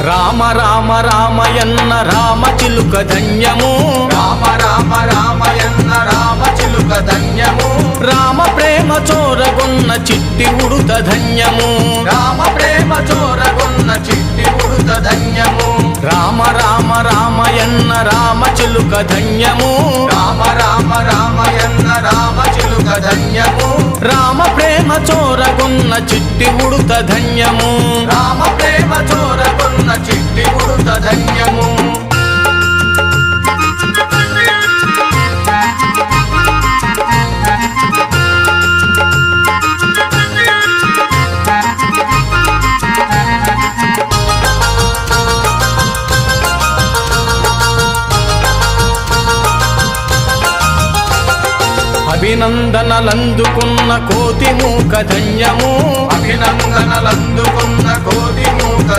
రామ రామ రామయన్న రామ చిలుక ధన్యము రామ రామ రామయన్న రామ చిలుక ధన్యము రామ ప్రేమ చోరగొన్న చిట్టి ఉడుత ధన్యము రామ ప్రేమ చోరగొన్న చిట్టి ఉడుత ధన్యము రామ రామ రామయన్న రామ చిలుక ధన్యము రామ రామ రామయన్న రామ చిలుక ధన్యము రామ ప్రేమ చోరగొన్న చిట్టి ఉడుత ధన్యము రామ ప్రేమ చోరగొన్న చిట్టి ఉడుత ధన్యము అభినందనలందుకున్న కోతి మూక ధన్యము అభినందనలందుకున్న కోటి మూక